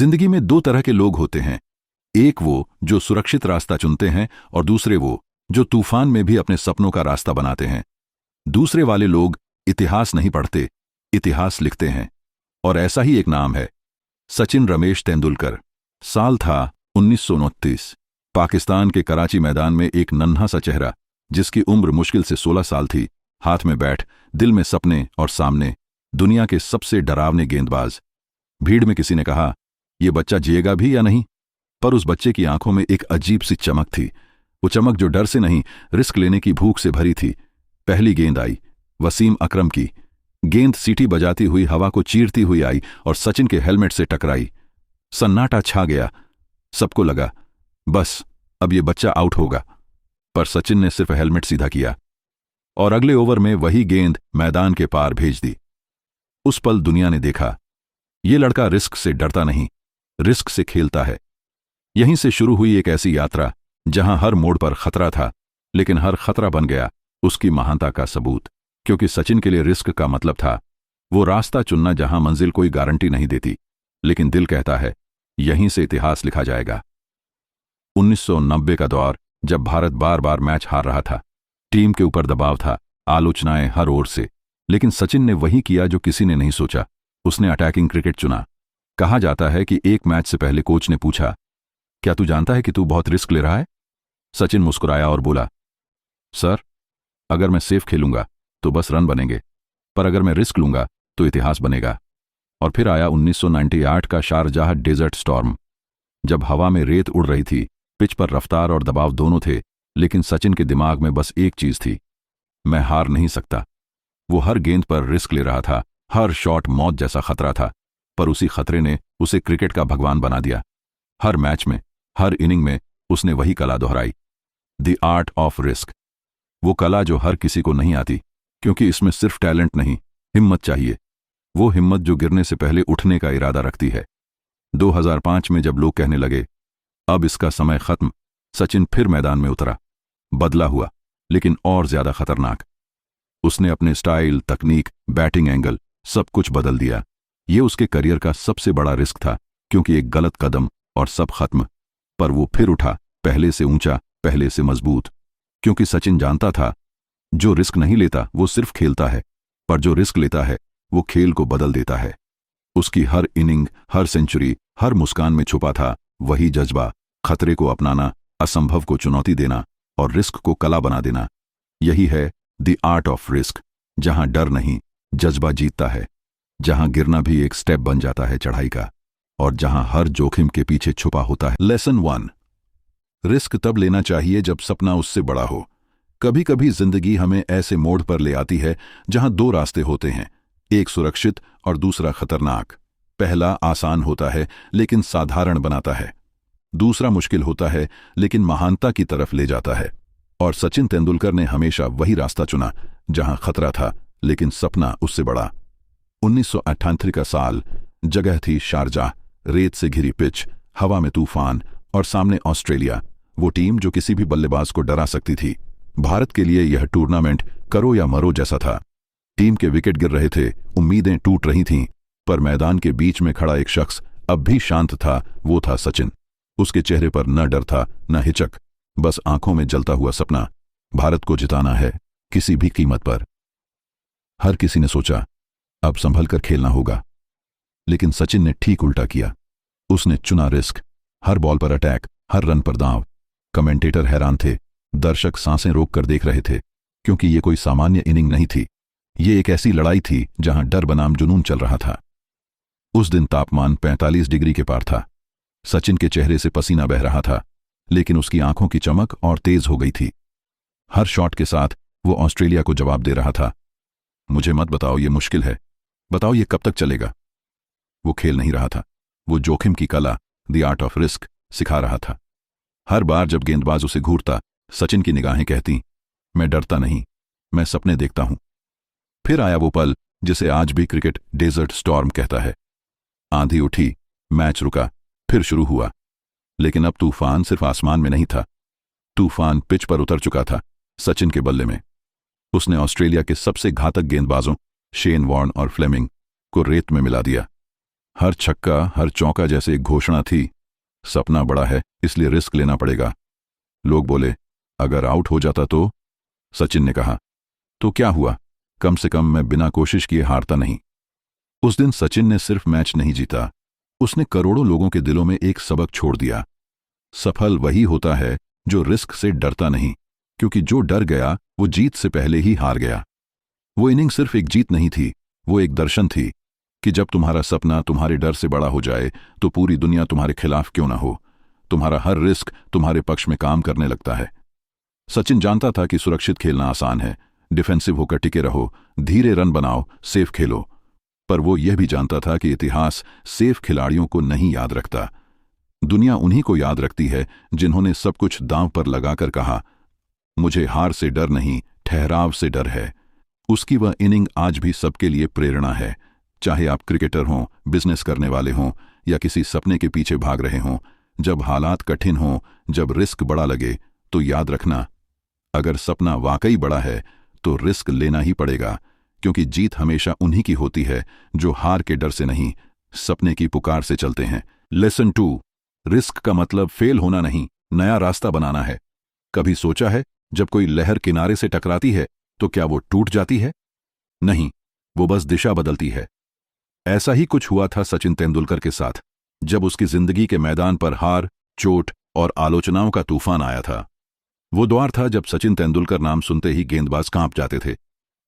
जिंदगी में दो तरह के लोग होते हैं, एक वो जो सुरक्षित रास्ता चुनते हैं और दूसरे वो जो तूफान में भी अपने सपनों का रास्ता बनाते हैं। दूसरे वाले लोग इतिहास नहीं पढ़ते, इतिहास लिखते हैं। और ऐसा ही एक नाम है, सचिन रमेश तेंदुलकर। साल था 1929। पाकिस्तान के कराची मैदान में एक नन्हा सा चेहरा, जिसकी उम्र मुश्किल से 16 साल थी, हाथ में बैट, दिल में सपने और सामने दुनिया के सबसे डरावने गेंदबाज। भीड़ में किसी ने कहा, यह बच्चा जिएगा भी या नहीं? पर उस बच्चे की आंखों में एक अजीब सी चमक थी, वो चमक जो डर से नहीं, रिस्क लेने की भूख से भरी थी। पहली गेंद आई, वसीम अकरम की। गेंद सीटी बजाती हुई हवा को चीरती हुई आई और सचिन के हेलमेट से टकराई। सन्नाटा छा गया। सबको लगा बस अब ये बच्चा आउट होगा, पर सचिन ने सिर्फ हेलमेट सीधा किया और अगले ओवर में वही गेंद मैदान के पार भेज दी। उस पल दुनिया ने देखा, ये लड़का रिस्क से डरता नहीं, रिस्क से खेलता है। यहीं से शुरू हुई एक ऐसी यात्रा जहां हर मोड़ पर खतरा था, लेकिन हर खतरा बन गया उसकी महानता का सबूत। क्योंकि सचिन के लिए रिस्क का मतलब था वो रास्ता चुनना जहां मंजिल कोई गारंटी नहीं देती, लेकिन दिल कहता है यहीं से इतिहास लिखा जाएगा। 1990 का दौर, जब भारत बार बार मैच हार रहा था, टीम के ऊपर दबाव था, आलोचनाएं हर ओर से, लेकिन सचिन ने वही किया जो किसी ने नहीं सोचा। उसने अटैकिंग क्रिकेट चुना। कहा जाता है कि एक मैच से पहले कोच ने पूछा, क्या तू जानता है कि तू बहुत रिस्क ले रहा है? सचिन मुस्कुराया और बोला, सर, अगर मैं सेफ खेलूंगा तो बस रन बनेंगे, पर अगर मैं रिस्क लूंगा तो इतिहास बनेगा। और फिर आया 1998 का शारजाह डेजर्ट स्टॉर्म। जब हवा में रेत उड़ रही थी, पिच पर रफ्तार और दबाव दोनों थे, लेकिन सचिन के दिमाग में बस एक चीज थी, मैं हार नहीं सकता। वो हर गेंद पर रिस्क ले रहा था, हर शॉट मौत जैसा खतरा था, पर उसी खतरे ने उसे क्रिकेट का भगवान बना दिया। हर मैच में, हर इनिंग में उसने वही कला दोहराई, द आर्ट ऑफ रिस्क। वो कला जो हर किसी को नहीं आती, क्योंकि इसमें सिर्फ टैलेंट नहीं, हिम्मत चाहिए। वो हिम्मत जो गिरने से पहले उठने का इरादा रखती है। 2005 में जब लोग कहने लगे अब इसका समय खत्म, सचिन फिर मैदान में उतरा। बदला हुआ, लेकिन और ज्यादा खतरनाक। उसने अपने स्टाइल, तकनीक, बैटिंग एंगल, सब कुछ बदल दिया। ये उसके करियर का सबसे बड़ा रिस्क था, क्योंकि एक गलत कदम और सब खत्म। पर वो फिर उठा, पहले से ऊंचा, पहले से मजबूत। क्योंकि सचिन जानता था, जो रिस्क नहीं लेता वो सिर्फ खेलता है, पर जो रिस्क लेता है वो खेल को बदल देता है। उसकी हर इनिंग, हर सेंचुरी, हर मुस्कान में छुपा था वही जज्बा, खतरे को अपनाना, असंभव को चुनौती देना और रिस्क को कला बना देना। यही है द आर्ट ऑफ रिस्क, जहां डर नहीं, जज्बा जीतता है, जहां गिरना भी एक स्टेप बन जाता है चढ़ाई का, और जहां हर जोखिम के पीछे छुपा होता है। लेसन 1, रिस्क तब लेना चाहिए जब सपना उससे बड़ा हो। कभी कभी जिंदगी हमें ऐसे मोड़ पर ले आती है जहां दो रास्ते होते हैं, एक सुरक्षित और दूसरा खतरनाक। पहला आसान होता है लेकिन साधारण बनाता है, दूसरा मुश्किल होता है लेकिन महानता की तरफ ले जाता है। और सचिन तेंदुलकर ने हमेशा वही रास्ता चुना जहां खतरा था लेकिन सपना उससे बड़ा। 1998 का साल, जगह थी शारजाह, रेत से घिरी पिच, हवा में तूफान और सामने ऑस्ट्रेलिया, वो टीम जो किसी भी बल्लेबाज को डरा सकती थी। भारत के लिए यह टूर्नामेंट करो या मरो जैसा था। टीम के विकेट गिर रहे थे, उम्मीदें टूट रही थीं, पर मैदान के बीच में खड़ा एक शख्स अब भी शांत था। वो था सचिन। उसके चेहरे पर न डर था, न हिचक, बस आंखों में जलता हुआ सपना। भारत को जिताना है, किसी भी कीमत पर। हर किसी ने सोचा अब संभल कर खेलना होगा, लेकिन सचिन ने ठीक उल्टा किया। उसने चुना रिस्क, हर बॉल पर अटैक, हर रन पर दांव। कमेंटेटर हैरान थे, दर्शक सांसें रोक कर देख रहे थे, क्योंकि ये कोई सामान्य इनिंग नहीं थी। ये एक ऐसी लड़ाई थी जहां डर बनाम जुनून चल रहा था। उस दिन तापमान 45 डिग्री के पार था। सचिन के चेहरे से पसीना बह रहा था, लेकिन उसकी आंखों की चमक और तेज हो गई थी। हर शॉट के साथ वो ऑस्ट्रेलिया को जवाब दे रहा था, मुझे मत बताओ ये मुश्किल है, बताओ ये कब तक चलेगा। वो खेल नहीं रहा था, वो जोखिम की कला, द आर्ट ऑफ रिस्क सिखा रहा था। हर बार जब गेंदबाज उसे घूरता, सचिन की निगाहें कहती, मैं डरता नहीं, मैं सपने देखता हूं। फिर आया वो पल जिसे आज भी क्रिकेट डेजर्ट स्टॉर्म कहता है। आंधी उठी, मैच रुका, फिर शुरू हुआ। लेकिन अब तूफान सिर्फ आसमान में नहीं था, तूफान पिच पर उतर चुका था, सचिन के बल्ले में। उसने ऑस्ट्रेलिया के सबसे घातक गेंदबाजों शेन वॉर्न और फ्लेमिंग को रेत में मिला दिया। हर छक्का, हर चौका जैसे एक घोषणा थी, सपना बड़ा है इसलिए रिस्क लेना पड़ेगा। लोग बोले, अगर आउट हो जाता तो? सचिन ने कहा, तो क्या हुआ, कम से कम मैं बिना कोशिश किए हारता नहीं। उस दिन सचिन ने सिर्फ मैच नहीं जीता, उसने करोड़ों लोगों के दिलों में एक सबक छोड़ दिया। सफल वही होता है जो रिस्क से डरता नहीं, क्योंकि जो डर गया वो जीत से पहले ही हार गया। वो इनिंग सिर्फ एक जीत नहीं थी, वो एक दर्शन थी कि जब तुम्हारा सपना तुम्हारे डर से बड़ा हो जाए तो पूरी दुनिया तुम्हारे खिलाफ क्यों ना हो, तुम्हारा हर रिस्क तुम्हारे पक्ष में काम करने लगता है। सचिन जानता था कि सुरक्षित खेलना आसान है, डिफेंसिव होकर टिके रहो, धीरे रन बनाओ, सेफ खेलो। पर वो यह भी जानता था कि इतिहास सेफ खिलाड़ियों को नहीं याद रखता। दुनिया उन्हीं को याद रखती है जिन्होंने सब कुछ दांव पर लगाकर कहा, मुझे हार से डर नहीं, ठहराव से डर है। उसकी वह इनिंग आज भी सबके लिए प्रेरणा है, चाहे आप क्रिकेटर हों, बिजनेस करने वाले हों या किसी सपने के पीछे भाग रहे हों। जब हालात कठिन हों, जब रिस्क बड़ा लगे, तो याद रखना, अगर सपना वाकई बड़ा है तो रिस्क लेना ही पड़ेगा, क्योंकि जीत हमेशा उन्हीं की होती है जो हार के डर से नहीं, सपने की पुकार से चलते हैं। लेसन 2, रिस्क का मतलब फेल होना नहीं, नया रास्ता बनाना है। कभी सोचा है, जब कोई लहर किनारे से टकराती है तो क्या वो टूट जाती है? नहीं, वो बस दिशा बदलती है। ऐसा ही कुछ हुआ था सचिन तेंदुलकर के साथ, जब उसकी जिंदगी के मैदान पर हार, चोट और आलोचनाओं का तूफान आया था। वो दौर था जब सचिन तेंदुलकर नाम सुनते ही गेंदबाज कांप जाते थे।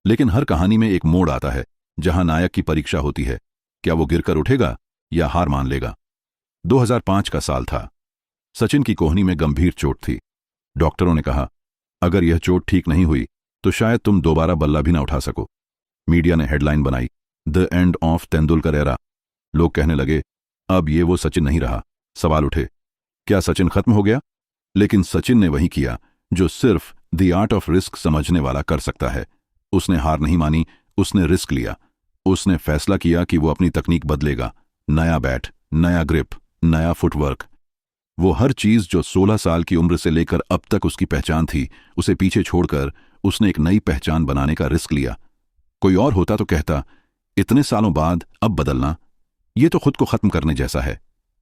लेकिन हर कहानी में एक मोड़ आता है जहां नायक की परीक्षा होती है, क्या वो गिरकर उठेगा या हार मान लेगा। 2005 का साल था। सचिन की कोहनी में गंभीर चोट थी। डॉक्टरों ने कहा, अगर यह चोट ठीक नहीं हुई तो शायद तुम दोबारा बल्ला भी ना उठा सको। मीडिया ने हेडलाइन बनाई, the end of Tendulkar era. लोग कहने लगे, अब ये वो सचिन नहीं रहा। सवाल उठे, क्या सचिन खत्म हो गया? लेकिन सचिन ने वही किया जो सिर्फ द आर्ट ऑफ रिस्क समझने वाला कर सकता है। उसने हार नहीं मानी, उसने रिस्क लिया। उसने फैसला किया कि वो अपनी तकनीक बदलेगा, नया बैट, नया ग्रिप, नया फुटवर्क। वो हर चीज जो 16 साल की उम्र से लेकर अब तक उसकी पहचान थी, उसे पीछे छोड़कर उसने एक नई पहचान बनाने का रिस्क लिया। कोई और होता तो कहता, इतने सालों बाद अब बदलना, ये तो खुद को खत्म करने जैसा है।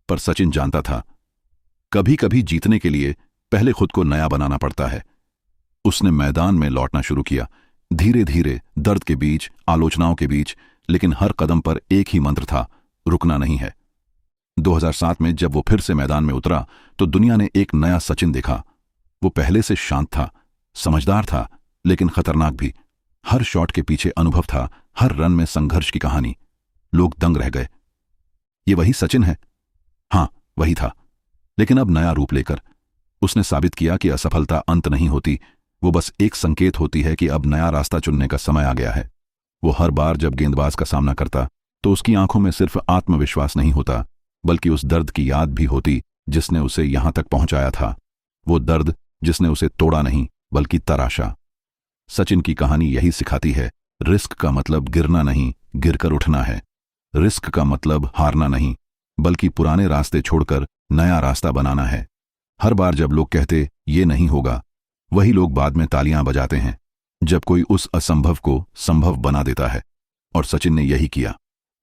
पर सचिन जानता था, कभी कभी जीतने के लिए पहले खुद को नया बनाना पड़ता है। उसने मैदान में लौटना शुरू किया, धीरे धीरे, दर्द के बीच, आलोचनाओं के बीच, लेकिन हर कदम पर एक ही मंत्र था, रुकना नहीं है। 2007 में जब वो फिर से मैदान में उतरा तो दुनिया ने एक नया सचिन देखा। वो पहले से शांत था, समझदार था, लेकिन खतरनाक भी। हर शॉट के पीछे अनुभव था, हर रन में संघर्ष की कहानी। लोग दंग रह गए, ये वही सचिन है? हां, वही था, लेकिन अब नया रूप लेकर। उसने साबित किया कि असफलता अंत नहीं होती, वो बस एक संकेत होती है कि अब नया रास्ता चुनने का समय आ गया है। वो हर बार जब गेंदबाज का सामना करता तो उसकी आंखों में सिर्फ आत्मविश्वास नहीं होता, बल्कि उस दर्द की याद भी होती जिसने उसे यहां तक पहुंचाया था। वो दर्द जिसने उसे तोड़ा नहीं, बल्कि तराशा। सचिन की कहानी यही सिखाती है, रिस्क का मतलब गिरना नहीं, गिरकर उठना है। रिस्क का मतलब हारना नहीं, बल्कि पुराने रास्ते छोड़कर नया रास्ता बनाना है। हर बार जब लोग कहते ये नहीं होगा, वही लोग बाद में तालियां बजाते हैं जब कोई उस असंभव को संभव बना देता है। और सचिन ने यही किया।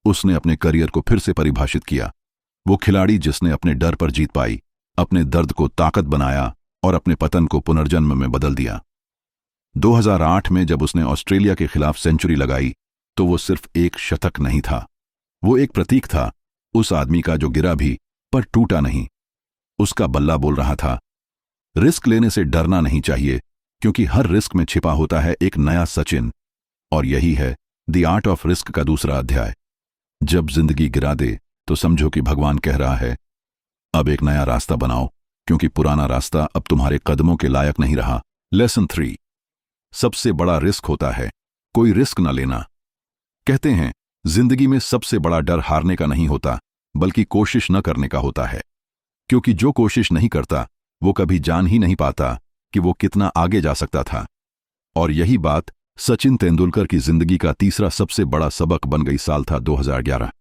उसने अपने करियर को फिर से परिभाषित किया। वो खिलाड़ी जिसने अपने डर पर जीत पाई, अपने दर्द को ताकत बनाया और अपने पतन को पुनर्जन्म में बदल दिया। 2008 में जब उसने ऑस्ट्रेलिया के खिलाफ सेंचुरी लगाई तो वो सिर्फ एक शतक नहीं था, वो एक प्रतीक था, उस आदमी का जो गिरा भी पर टूटा नहीं। उसका बल्ला बोल रहा था, रिस्क लेने से डरना नहीं चाहिए, क्योंकि हर रिस्क में छिपा होता है एक नया सचिन। और यही है द आर्ट ऑफ रिस्क का दूसरा अध्याय। जब जिंदगी गिरा दे तो समझो कि भगवान कह रहा है, अब एक नया रास्ता बनाओ, क्योंकि पुराना रास्ता अब तुम्हारे कदमों के लायक नहीं रहा। लेसन 3, सबसे बड़ा रिस्क होता है कोई रिस्क न लेना। कहते हैं, जिंदगी में सबसे बड़ा डर हारने का नहीं होता, बल्कि कोशिश न करने का होता है। क्योंकि जो कोशिश नहीं करता वो कभी जान ही नहीं पाता कि वो कितना आगे जा सकता था। और यही बात सचिन तेंदुलकर की जिंदगी का तीसरा सबसे बड़ा सबक बन गई। साल था 2011।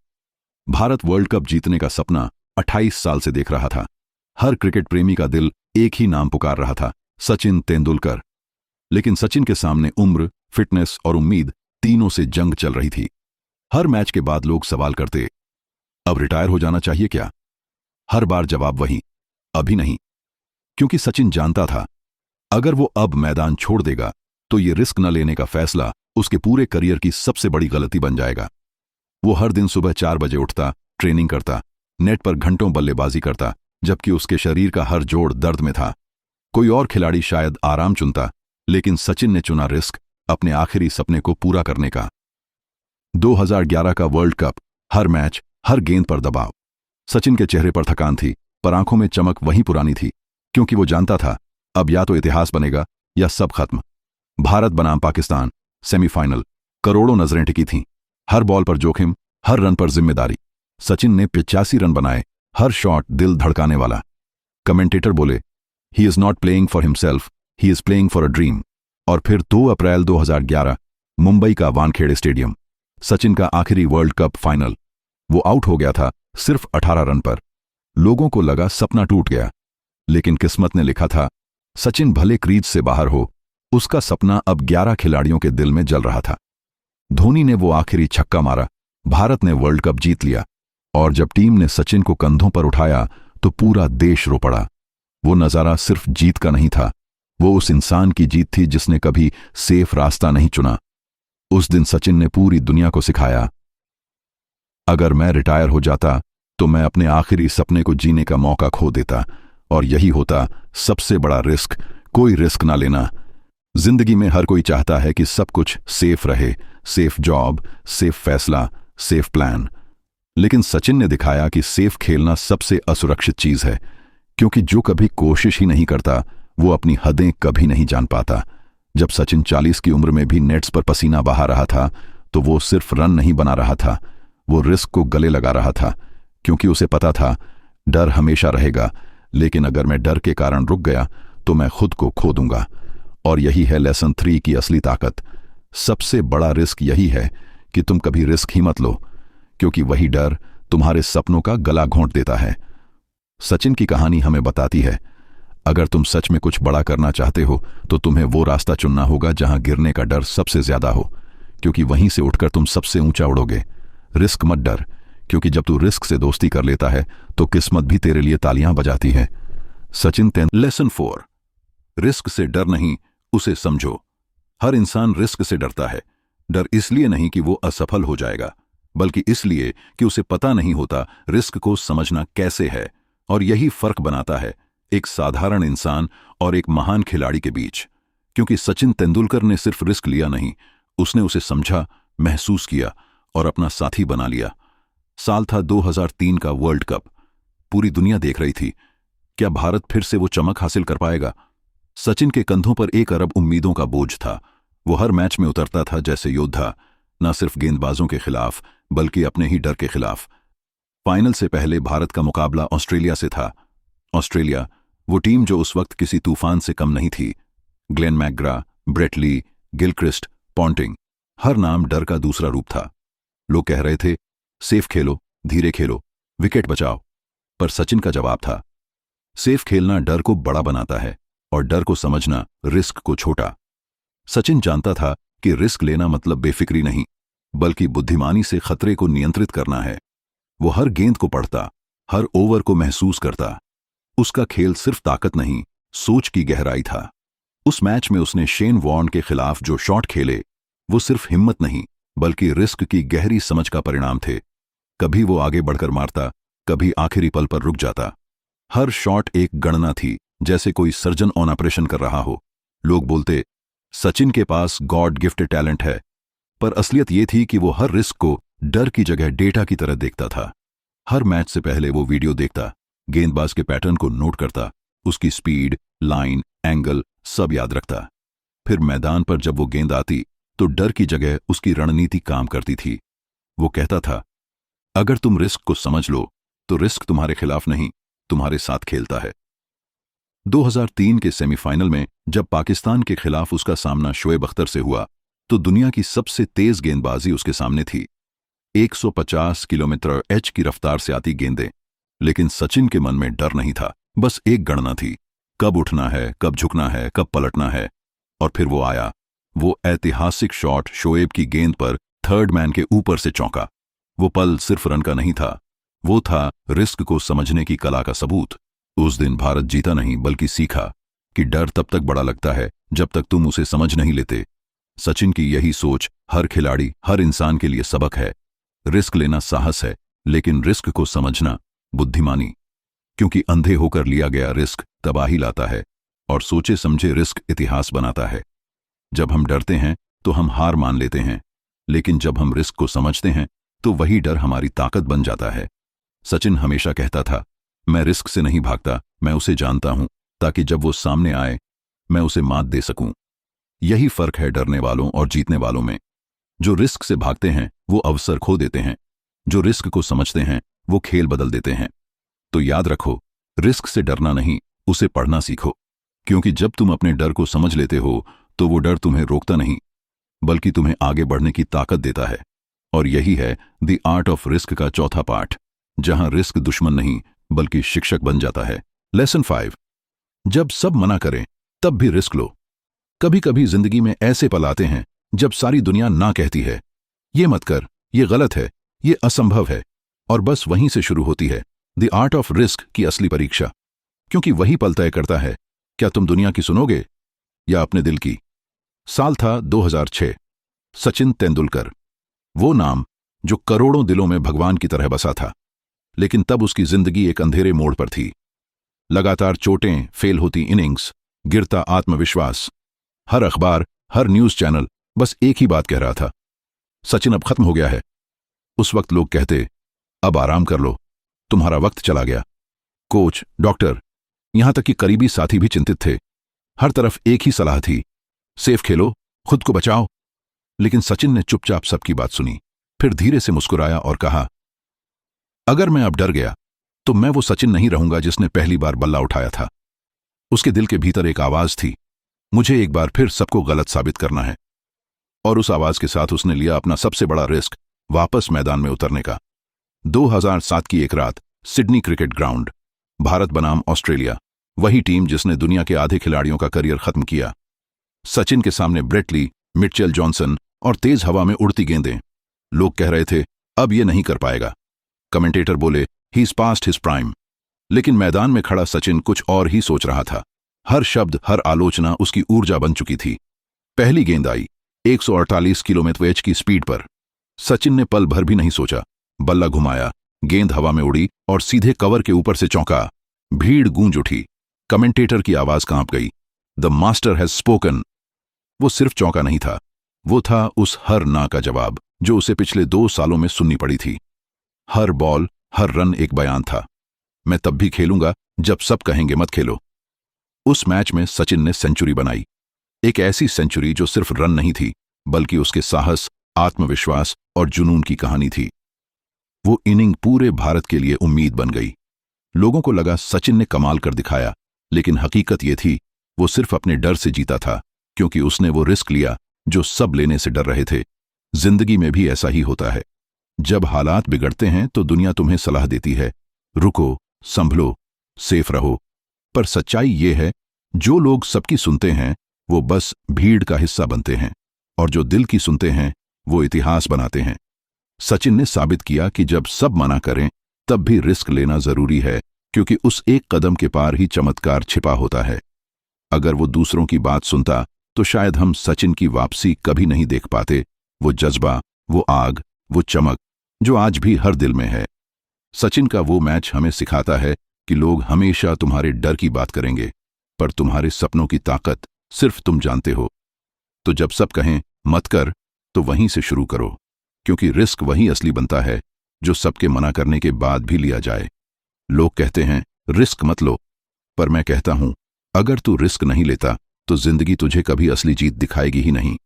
भारत वर्ल्ड कप जीतने का सपना 28 साल से देख रहा था। हर क्रिकेट प्रेमी का दिल एक ही नाम पुकार रहा था, सचिन तेंदुलकर। लेकिन सचिन के सामने उम्र, फिटनेस और उम्मीद तीनों से जंग चल रही थी। हर मैच के बाद लोग सवाल करते, अब रिटायर हो जाना चाहिए क्या? हर बार जवाब वही, अभी नहीं। क्योंकि सचिन जानता था अगर वो अब मैदान छोड़ देगा तो ये रिस्क न लेने का फैसला उसके पूरे करियर की सबसे बड़ी गलती बन जाएगा। वो हर दिन सुबह 4 बजे उठता, ट्रेनिंग करता, नेट पर घंटों बल्लेबाजी करता, जबकि उसके शरीर का हर जोड़ दर्द में था। कोई और खिलाड़ी शायद आराम चुनता, लेकिन सचिन ने चुना रिस्क, अपने आखिरी सपने को पूरा करने का। 2011 का वर्ल्ड कप, हर मैच, हर गेंद पर दबाव। सचिन के चेहरे पर थकान थी, पर आंखों में चमक वही पुरानी थी, क्योंकि वो जानता था अब या तो इतिहास बनेगा या सब खत्म। भारत बनाम पाकिस्तान, सेमीफाइनल। करोड़ों नजरें टिकी थीं। हर बॉल पर जोखिम, हर रन पर जिम्मेदारी। सचिन ने 85 रन बनाए, हर शॉट दिल धड़काने वाला। कमेंटेटर बोले, he is not playing for himself, he is playing for a dream. और फिर 2 अप्रैल 2011, मुंबई का वानखेड़े स्टेडियम, सचिन का आखिरी वर्ल्ड कप फाइनल। वो आउट हो गया था सिर्फ 18 रन पर। लोगों को लगा सपना टूट गया, लेकिन किस्मत ने लिखा था सचिन भले क्रीज से बाहर हो, उसका सपना अब 11 खिलाड़ियों के दिल में जल रहा था। धोनी ने वो आखिरी छक्का मारा, भारत ने वर्ल्ड कप जीत लिया। और जब टीम ने सचिन को कंधों पर उठाया तो पूरा देश रो पड़ा। वो नजारा सिर्फ जीत का नहीं था, वो उस इंसान की जीत थी जिसने कभी सेफ रास्ता नहीं चुना। उस दिन सचिन ने पूरी दुनिया को सिखाया, अगर मैं रिटायर हो जाता तो मैं अपने आखिरी सपने को जीने का मौका खो देता। और यही होता सबसे बड़ा रिस्क, कोई रिस्क ना लेना। जिंदगी में हर कोई चाहता है कि सब कुछ सेफ रहे, सेफ जॉब, सेफ फैसला, सेफ प्लान। लेकिन सचिन ने दिखाया कि सेफ खेलना सबसे असुरक्षित चीज है, क्योंकि जो कभी कोशिश ही नहीं करता वो अपनी हदें कभी नहीं जान पाता। जब सचिन 40 की उम्र में भी नेट्स पर पसीना बहा रहा था तो वो सिर्फ रन नहीं बना रहा था, वो रिस्क को गले लगा रहा था, क्योंकि उसे पता था डर हमेशा रहेगा, लेकिन अगर मैं डर के कारण रुक गया तो मैं खुद को खो दूंगा। और यही है लेसन 3 की असली ताकत। सबसे बड़ा रिस्क यही है कि तुम कभी रिस्क ही मत लो, क्योंकि वही डर तुम्हारे सपनों का गला घोंट देता है। सचिन की कहानी हमें बताती है, अगर तुम सच में कुछ बड़ा करना चाहते हो तो तुम्हें वो रास्ता चुनना होगा जहां गिरने का डर सबसे ज्यादा हो, क्योंकि वहीं से उठकर तुम सबसे ऊंचा उड़ोगे। रिस्क मत डर, क्योंकि जब तू रिस्क से दोस्ती कर लेता है तो किस्मत भी तेरे लिए तालियां बजाती है। सचिन तेंदुलकर। लेसन 4, रिस्क से डर नहीं, उसे समझो। हर इंसान रिस्क से डरता है। डर इसलिए नहीं कि वो असफल हो जाएगा, बल्कि इसलिए कि उसे पता नहीं होता रिस्क को समझना कैसे है। और यही फर्क बनाता है एक साधारण इंसान और एक महान खिलाड़ी के बीच। क्योंकि सचिन तेंदुलकर ने सिर्फ रिस्क लिया नहीं, उसने उसे समझा, महसूस किया और अपना साथी बना लिया। साल था 2003 का वर्ल्ड कप। पूरी दुनिया देख रही थी, क्या भारत फिर से वो चमक हासिल कर पाएगा? सचिन के कंधों पर 1 अरब उम्मीदों का बोझ था। वो हर मैच में उतरता था जैसे योद्धा, न सिर्फ गेंदबाजों के खिलाफ बल्कि अपने ही डर के खिलाफ। फाइनल से पहले भारत का मुकाबला ऑस्ट्रेलिया से था। ऑस्ट्रेलिया, वो टीम जो उस वक्त किसी तूफान से कम नहीं थी। Glenn McGrath, Brett Lee, Gilchrist, Ponting, हर नाम डर का दूसरा रूप था। लोग कह रहे थे, सेफ खेलो, धीरे खेलो, विकेट बचाओ। पर सचिन का जवाब था, सेफ खेलना डर को बड़ा बनाता है और डर को समझना रिस्क को छोटा। सचिन जानता था कि रिस्क लेना मतलब बेफिक्री नहीं, बल्कि बुद्धिमानी से खतरे को नियंत्रित करना है। वो हर गेंद को पढ़ता, हर ओवर को महसूस करता। उसका खेल सिर्फ ताकत नहीं, सोच की गहराई था। उस मैच में उसने शेन वॉर्न के खिलाफ जो शॉट खेले, वो सिर्फ हिम्मत नहीं बल्कि रिस्क की गहरी समझ का परिणाम थे। कभी वो आगे बढ़कर मारता, कभी आखिरी पल पर रुक जाता। हर शॉट एक गणना थी, जैसे कोई सर्जन ऑन ऑपरेशन कर रहा हो। लोग बोलते, सचिन के पास गॉड गिफ्टेड टैलेंट है, पर असलियत ये थी कि वो हर रिस्क को डर की जगह डेटा की तरह देखता था। हर मैच से पहले वो वीडियो देखता, गेंदबाज के पैटर्न को नोट करता, उसकी स्पीड, लाइन, एंगल सब याद रखता। फिर मैदान पर जब वो गेंद आती तो डर की जगह उसकी रणनीति काम करती थी। वो कहता था, अगर तुम रिस्क को समझ लो तो रिस्क तुम्हारे खिलाफ नहीं, तुम्हारे साथ खेलता है। 2003 के सेमीफाइनल में जब पाकिस्तान के खिलाफ उसका सामना शोएब अख्तर से हुआ तो दुनिया की सबसे तेज गेंदबाजी उसके सामने थी। 150 किलोमीटर एच की रफ्तार से आती गेंदें। लेकिन सचिन के मन में डर नहीं था, बस एक गणना थी, कब उठना है, कब झुकना है, कब पलटना है। और फिर वो आया, वो ऐतिहासिक शॉट शोएब की गेंद पर थर्ड मैन के ऊपर से चौंका। वो पल सिर्फ रन का नहीं था, वो था रिस्क को समझने की कला का सबूत। उस दिन भारत जीता नहीं बल्कि सीखा कि डर तब तक बड़ा लगता है जब तक तुम उसे समझ नहीं लेते। सचिन की यही सोच हर खिलाड़ी, हर इंसान के लिए सबक है। रिस्क लेना साहस है, लेकिन रिस्क को समझना बुद्धिमानी। क्योंकि अंधे होकर लिया गया रिस्क तबाही लाता है और सोचे समझे रिस्क इतिहास बनाता है। जब हम डरते हैं तो हम हार मान लेते हैं, लेकिन जब हम रिस्क को समझते हैं तो वही डर हमारी ताकत बन जाता है। सचिन हमेशा कहता था, मैं रिस्क से नहीं भागता, मैं उसे जानता हूं, ताकि जब वो सामने आए मैं उसे मात दे सकूं। यही फर्क है डरने वालों और जीतने वालों में। जो रिस्क से भागते हैं वो अवसर खो देते हैं, जो रिस्क को समझते हैं वो खेल बदल देते हैं। तो याद रखो, रिस्क से डरना नहीं, उसे पढ़ना सीखो। क्योंकि जब तुम अपने डर को समझ लेते हो तो वो डर तुम्हें रोकता नहीं, बल्कि तुम्हें आगे बढ़ने की ताकत देता है। और यही है द आर्ट ऑफ रिस्क का चौथा पाठ, जहां रिस्क दुश्मन नहीं बल्कि शिक्षक बन जाता है। लेसन 5, जब सब मना करें तब भी रिस्क लो। कभी कभी जिंदगी में ऐसे पल आते हैं जब सारी दुनिया ना कहती है, ये मत कर, ये गलत है, ये असंभव है, और बस वहीं से शुरू होती है द आर्ट ऑफ रिस्क की असली परीक्षा। क्योंकि वही पल तय करता है क्या तुम दुनिया की सुनोगे या अपने दिल की। साल था 2006। सचिन तेंदुलकर, वो नाम जो करोड़ों दिलों में भगवान की तरह बसा था। लेकिन तब उसकी जिंदगी एक अंधेरे मोड़ पर थी। लगातार चोटें, फेल होती इनिंग्स, गिरता आत्मविश्वास। हर अखबार, हर न्यूज चैनल बस एक ही बात कह रहा था, सचिन अब खत्म हो गया है। उस वक्त लोग कहते, अब आराम कर लो, तुम्हारा वक्त चला गया। कोच, डॉक्टर, यहां तक कि करीबी साथी भी चिंतित थे। हर तरफ एक ही सलाह थी, सेफ खेलो, खुद को बचाओ। लेकिन सचिन ने चुपचाप सबकी बात सुनी, फिर धीरे से मुस्कुराया और कहा, अगर मैं अब डर गया तो मैं वो सचिन नहीं रहूंगा जिसने पहली बार बल्ला उठाया था। उसके दिल के भीतर एक आवाज थी, मुझे एक बार फिर सबको गलत साबित करना है। और उस आवाज के साथ उसने लिया अपना सबसे बड़ा रिस्क, वापस मैदान में उतरने का। 2007 की एक रात, सिडनी क्रिकेट ग्राउंड, भारत बनाम ऑस्ट्रेलिया, वही टीम जिसने दुनिया के आधे खिलाड़ियों का करियर खत्म किया। सचिन के सामने ब्रेट ली, मिचेल जॉनसन और तेज हवा में उड़ती गेंदें। लोग कह रहे थे, अब ये नहीं कर पाएगा। कमेंटेटर बोले, he is past his prime. लेकिन मैदान में खड़ा सचिन कुछ और ही सोच रहा था। हर शब्द, हर आलोचना उसकी ऊर्जा बन चुकी थी। पहली गेंद आई 148 किलोमीटर की स्पीड पर। सचिन ने पल भर भी नहीं सोचा, बल्ला घुमाया, गेंद हवा में उड़ी और सीधे कवर के ऊपर से चौंका। भीड़ गूंज उठी, कमेंटेटर की आवाज कांप गई, द मास्टर हैज स्पोकन। वो सिर्फ चौंका नहीं था, वो था उस हर ना का जवाब जो उसे पिछले 2 सालों में सुननी पड़ी थी। हर बॉल, हर रन एक बयान था, मैं तब भी खेलूंगा जब सब कहेंगे मत खेलो। उस मैच में सचिन ने सेंचुरी बनाई, एक ऐसी सेंचुरी जो सिर्फ रन नहीं थी बल्कि उसके साहस, आत्मविश्वास और जुनून की कहानी थी। वो इनिंग पूरे भारत के लिए उम्मीद बन गई। लोगों को लगा सचिन ने कमाल कर दिखाया, लेकिन हकीकत ये थी वो सिर्फ अपने डर से जीता था, क्योंकि उसने वो रिस्क लिया जो सब लेने से डर रहे थे। जिंदगी में भी ऐसा ही होता है, जब हालात बिगड़ते हैं तो दुनिया तुम्हें सलाह देती है, रुको, संभलो, सेफ रहो। पर सच्चाई ये है, जो लोग सबकी सुनते हैं वो बस भीड़ का हिस्सा बनते हैं, और जो दिल की सुनते हैं वो इतिहास बनाते हैं। सचिन ने साबित किया कि जब सब मना करें तब भी रिस्क लेना जरूरी है, क्योंकि उस एक कदम के पार ही चमत्कार छिपा होता है। अगर वो दूसरों की बात सुनता तो शायद हम सचिन की वापसी कभी नहीं देख पाते, वो जज्बा, वो आग, वो चमक जो आज भी हर दिल में है। सचिन का वो मैच हमें सिखाता है कि लोग हमेशा तुम्हारे डर की बात करेंगे, पर तुम्हारे सपनों की ताकत सिर्फ तुम जानते हो। तो जब सब कहें मत कर, तो वहीं से शुरू करो, क्योंकि रिस्क वही असली बनता है जो सबके मना करने के बाद भी लिया जाए। लोग कहते हैं रिस्क मत लो, पर मैं कहता हूं अगर तू रिस्क नहीं लेता तो जिंदगी तुझे कभी असली जीत दिखाएगी ही नहीं।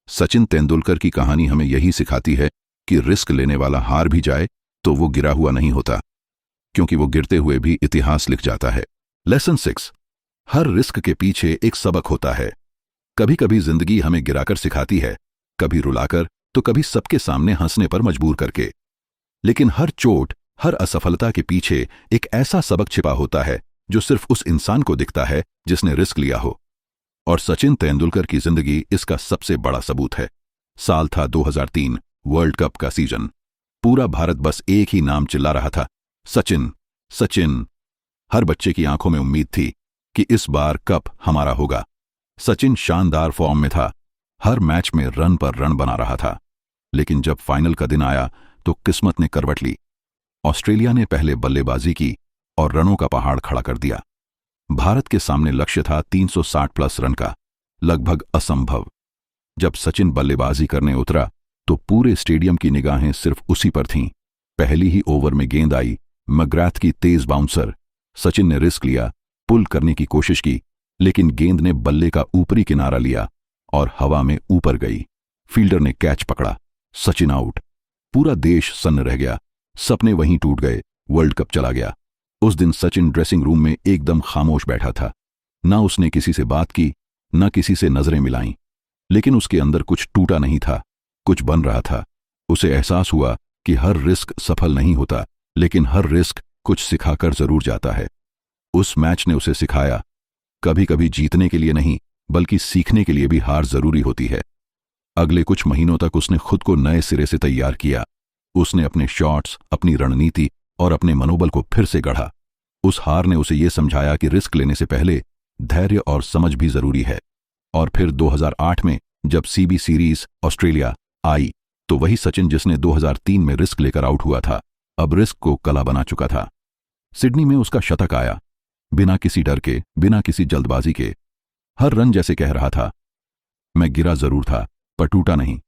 सचिन तेंदुलकर की कहानी हमें यही सिखाती है कि रिस्क लेने वाला हार भी जाए तो वो गिरा हुआ नहीं होता, क्योंकि वो गिरते हुए भी इतिहास लिख जाता है। लेसन 6, हर रिस्क के पीछे एक सबक होता है। कभी कभी जिंदगी हमें गिराकर सिखाती है, कभी रुलाकर, तो कभी सबके सामने हंसने पर मजबूर करके। लेकिन हर चोट, हर असफलता के पीछे एक ऐसा सबक छिपा होता है जो सिर्फ उस इंसान को दिखता है जिसने रिस्क लिया हो। और सचिन तेंदुलकर की जिंदगी इसका सबसे बड़ा सबूत है। साल था 2003, वर्ल्ड कप का सीजन। पूरा भारत बस एक ही नाम चिल्ला रहा था, सचिन, सचिन। हर बच्चे की आंखों में उम्मीद थी कि इस बार कप हमारा होगा। सचिन शानदार फॉर्म में था, हर मैच में रन पर रन बना रहा था। लेकिन जब फाइनल का दिन आया तो किस्मत ने करवट ली। ऑस्ट्रेलिया ने पहले बल्लेबाजी की और रनों का पहाड़ खड़ा कर दिया। भारत के सामने लक्ष्य था 360 प्लस रन का, लगभग असंभव। जब सचिन बल्लेबाजी करने उतरा तो पूरे स्टेडियम की निगाहें सिर्फ उसी पर थीं। पहली ही ओवर में गेंद आई, मैकग्राथ की तेज बाउंसर। सचिन ने रिस्क लिया, पुल करने की कोशिश की, लेकिन गेंद ने बल्ले का ऊपरी किनारा लिया और हवा में ऊपर गई। फील्डर ने कैच पकड़ा, सचिन आउट। पूरा देश सन्न रह गया, सपने वहीं टूट गए, वर्ल्ड कप चला गया। उस दिन सचिन ड्रेसिंग रूम में एकदम खामोश बैठा था। ना उसने किसी से बात की, ना किसी से नजरें मिलाईं। लेकिन उसके अंदर कुछ टूटा नहीं था, कुछ बन रहा था। उसे एहसास हुआ कि हर रिस्क सफल नहीं होता, लेकिन हर रिस्क कुछ सिखाकर जरूर जाता है। उस मैच ने उसे सिखाया, कभी कभी जीतने के लिए नहीं बल्कि सीखने के लिए भी हार जरूरी होती है। अगले कुछ महीनों तक उसने खुद को नए सिरे से तैयार किया। उसने अपने शॉट्स, अपनी रणनीति और अपने मनोबल को फिर से गढ़ा। उस हार ने उसे यह समझाया कि रिस्क लेने से पहले धैर्य और समझ भी जरूरी है। और फिर 2008 में जब सीबी सीरीज ऑस्ट्रेलिया आई तो वही सचिन जिसने 2003 में रिस्क लेकर आउट हुआ था, अब रिस्क को कला बना चुका था। सिडनी में उसका शतक आया, बिना किसी डर के, बिना किसी जल्दबाजी के। हर रन जैसे कह रहा था, मैं गिरा जरूर था पर टूटा नहीं।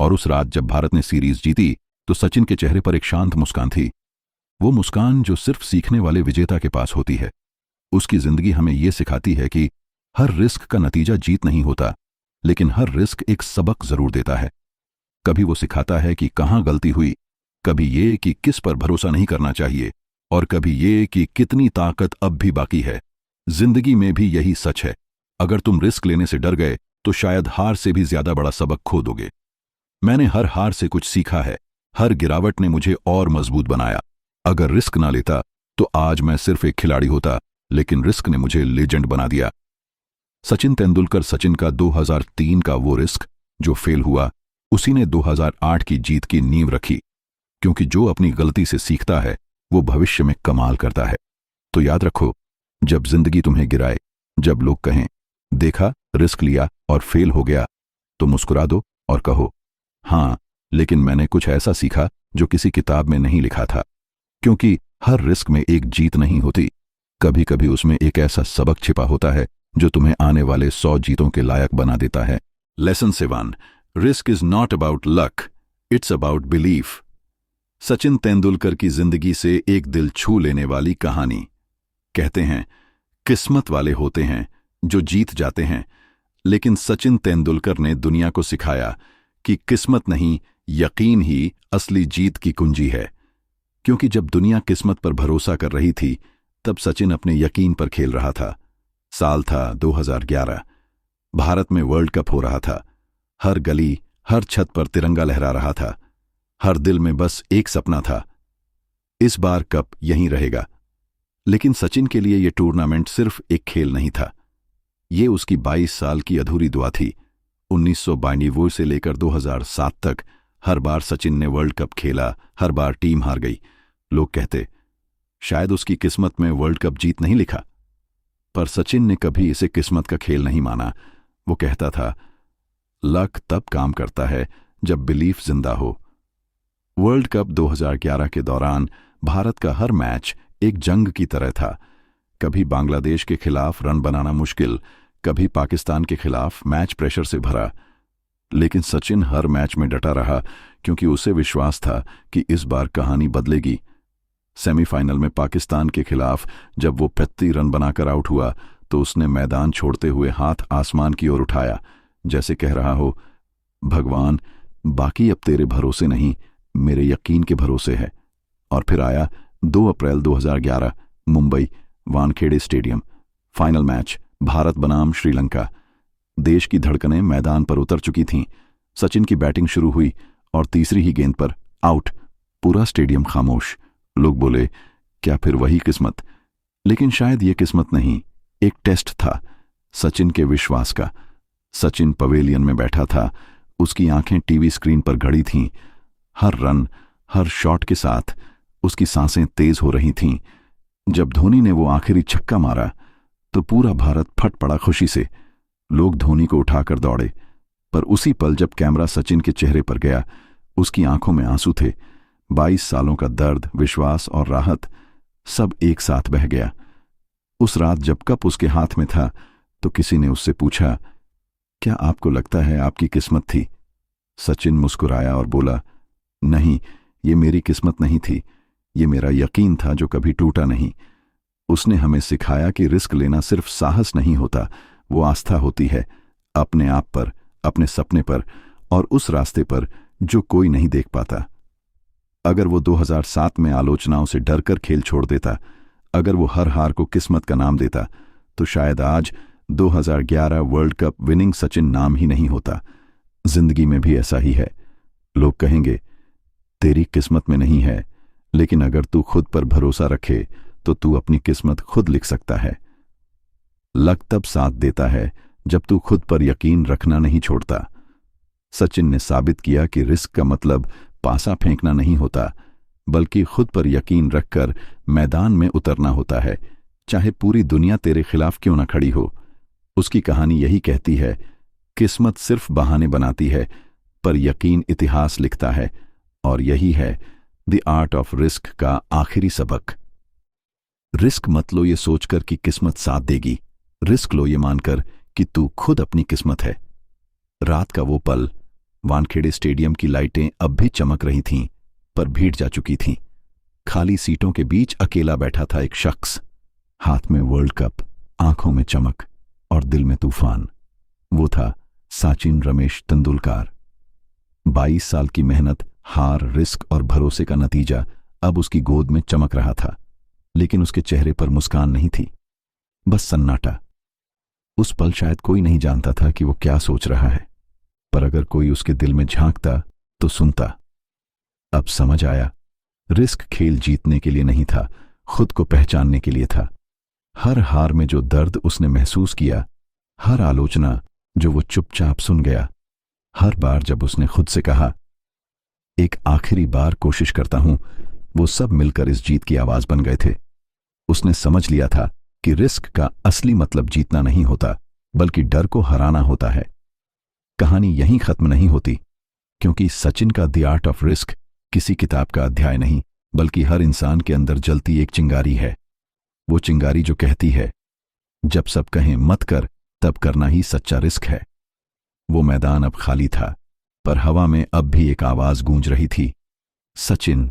और उस रात जब भारत ने सीरीज जीती तो सचिन के चेहरे पर एक शांत मुस्कान थी, वो मुस्कान जो सिर्फ सीखने वाले विजेता के पास होती है। उसकी जिंदगी हमें यह सिखाती है कि हर रिस्क का नतीजा जीत नहीं होता, लेकिन हर रिस्क एक सबक जरूर देता है। कभी वो सिखाता है कि कहां गलती हुई, कभी ये कि किस पर भरोसा नहीं करना चाहिए, और कभी ये कि कितनी ताकत अब भी बाकी है। जिंदगी में भी यही सच है, अगर तुम रिस्क लेने से डर गए तो शायद हार से भी ज्यादा बड़ा सबक खो दोगे। मैंने हर हार से कुछ सीखा है, हर गिरावट ने मुझे और मजबूत बनाया। अगर रिस्क ना लेता तो आज मैं सिर्फ एक खिलाड़ी होता, लेकिन रिस्क ने मुझे लेजेंड बना दिया। सचिन तेंदुलकर सचिन का 2003 का वो रिस्क जो फेल हुआ, उसी ने 2008 की जीत की नींव रखी। क्योंकि जो अपनी गलती से सीखता है वो भविष्य में कमाल करता है। तो याद रखो, जब जिंदगी तुम्हें गिराए, जब लोग कहें देखा रिस्क लिया और फेल हो गया, तो मुस्कुरा दो और कहो हाँ, लेकिन मैंने कुछ ऐसा सीखा जो किसी किताब में नहीं लिखा था। क्योंकि हर रिस्क में एक जीत नहीं होती, कभी कभी उसमें एक ऐसा सबक छिपा होता है जो तुम्हें आने वाले 100 जीतों के लायक बना देता है। Lesson 7, risk is not about luck, it's about belief. Sachin Tendulkar की जिंदगी से एक दिल छू लेने वाली कहानी। कहते हैं किस्मत वाले होते हैं जो जीत जाते हैं, लेकिन सचिन तेंदुलकर ने दुनिया को सिखाया कि किस्मत नहीं, यकीन ही असली जीत की कुंजी है। क्योंकि जब दुनिया किस्मत पर भरोसा कर रही थी, तब सचिन अपने यकीन पर खेल रहा था। साल था 2011, भारत में वर्ल्ड कप हो रहा था। हर गली, हर छत पर तिरंगा लहरा रहा था। हर दिल में बस एक सपना था, इस बार कप यहीं रहेगा। लेकिन सचिन के लिए यह टूर्नामेंट सिर्फ एक खेल नहीं था, ये उसकी 22 साल की अधूरी दुआ थी। 1992 से लेकर 2007 तक हर बार सचिन ने वर्ल्ड कप खेला, हर बार टीम हार गई। लोग कहते शायद उसकी किस्मत में वर्ल्ड कप जीत नहीं लिखा, पर सचिन ने कभी इसे किस्मत का खेल नहीं माना। वो कहता था लक तब काम करता है जब बिलीफ जिंदा हो। वर्ल्ड कप 2011 के दौरान भारत का हर मैच एक जंग की तरह था। कभी बांग्लादेश के खिलाफ रन बनाना मुश्किल, कभी पाकिस्तान के खिलाफ मैच प्रेशर से भरा। लेकिन सचिन हर मैच में डटा रहा, क्योंकि उसे विश्वास था कि इस बार कहानी बदलेगी। सेमीफाइनल में पाकिस्तान के खिलाफ जब वो 35 रन बनाकर आउट हुआ, तो उसने मैदान छोड़ते हुए हाथ आसमान की ओर उठाया, जैसे कह रहा हो भगवान, बाकी अब तेरे भरोसे नहीं, मेरे यकीन के भरोसे है। और फिर आया 2 अप्रैल 2011, Mumbai Wankhede stadium, final match Bharat बनाम श्रीलंका। देश की धड़कनें मैदान पर उतर चुकी थीं। सचिन की बैटिंग शुरू हुई और तीसरी ही गेंद पर आउट। पूरा स्टेडियम खामोश। लोग बोले क्या फिर वही किस्मत? लेकिन शायद ये किस्मत नहीं, एक टेस्ट था सचिन के विश्वास का। सचिन पवेलियन में बैठा था, उसकी आंखें टीवी स्क्रीन पर गड़ी थीं। हर रन, हर शॉट के साथ उसकी सांसें तेज हो रही थीं। जब धोनी ने वो आखिरी छक्का मारा तो पूरा भारत फट पड़ा खुशी से। लोग धोनी को उठाकर दौड़े, पर उसी पल जब कैमरा सचिन के चेहरे पर गया, उसकी आंखों में आंसू थे। 22 सालों का दर्द, विश्वास और राहत सब एक साथ बह गया। उस रात जब कप उसके हाथ में था तो किसी ने उससे पूछा, क्या आपको लगता है आपकी किस्मत थी? सचिन मुस्कुराया और बोला, नहीं, ये मेरी किस्मत नहीं थी, ये मेरा यकीन था जो कभी टूटा नहीं। उसने हमें सिखाया कि रिस्क लेना सिर्फ साहस नहीं होता, वो आस्था होती है, अपने आप पर, अपने सपने पर और उस रास्ते पर जो कोई नहीं देख पाता। अगर वो 2007 में आलोचनाओं से डरकर खेल छोड़ देता, अगर वो हर हार को किस्मत का नाम देता, तो शायद आज 2011 वर्ल्ड कप विनिंग सचिन नाम ही नहीं होता। जिंदगी में भी ऐसा ही है। लोग कहेंगे, तेरी किस्मत में नहीं है, लेकिन अगर तू खुद पर भरोसा रखे तो तू अपनी किस्मत खुद लिख सकता है। लक तब साथ देता है जब तू खुद पर यकीन रखना नहीं छोड़ता। सचिन ने साबित किया कि रिस्क का मतलब पासा फेंकना नहीं होता, बल्कि खुद पर यकीन रखकर मैदान में उतरना होता है, चाहे पूरी दुनिया तेरे खिलाफ क्यों न खड़ी हो। उसकी कहानी यही कहती है, किस्मत सिर्फ बहाने बनाती है, पर यकीन इतिहास लिखता है। और यही है द आर्ट ऑफ रिस्क का आखिरी सबक। रिस्क मत लो ये सोचकर कि किस्मत साथ देगी, रिस्क लो ये मानकर कि तू खुद अपनी किस्मत है। रात का वो पल, वानखेड़े स्टेडियम की लाइटें अब भी चमक रही थीं, पर भीड़ जा चुकी थीं। खाली सीटों के बीच अकेला बैठा था एक शख्स, हाथ में वर्ल्ड कप, आंखों में चमक और दिल में तूफान। वो था सचिन रमेश तेंदुलकर। 22 साल की मेहनत, हार, रिस्क और भरोसे का नतीजा अब उसकी गोद में चमक रहा था, लेकिन उसके चेहरे पर मुस्कान नहीं थी, बस सन्नाटा। उस पल शायद कोई नहीं जानता था कि वो क्या सोच रहा है, पर अगर कोई उसके दिल में झांकता तो सुनता। अब समझ आया, रिस्क खेल जीतने के लिए नहीं था, खुद को पहचानने के लिए था। हर हार में जो दर्द उसने महसूस किया, हर आलोचना जो वो चुपचाप सुन गया, हर बार जब उसने खुद से कहा, एक आखिरी बार कोशिश करता हूं, वो सब मिलकर इस जीत की आवाज बन गए थे। उसने समझ लिया था कि रिस्क का असली मतलब जीतना नहीं होता, बल्कि डर को हराना होता है। कहानी यहीं खत्म नहीं होती, क्योंकि सचिन का द आर्ट ऑफ रिस्क किसी किताब का अध्याय नहीं, बल्कि हर इंसान के अंदर जलती एक चिंगारी है। वो चिंगारी जो कहती है, जब सब कहें मत कर, तब करना ही सच्चा रिस्क है। वो मैदान अब खाली था, पर हवा में अब भी एक आवाज गूंज रही थी, सचिन,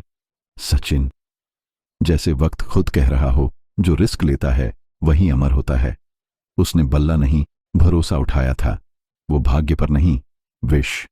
सचिन। जैसे वक्त खुद कह रहा हो, जो रिस्क लेता है वही अमर होता है। उसने बल्ला नहीं, भरोसा उठाया था। वो भाग्य पर नहीं, विश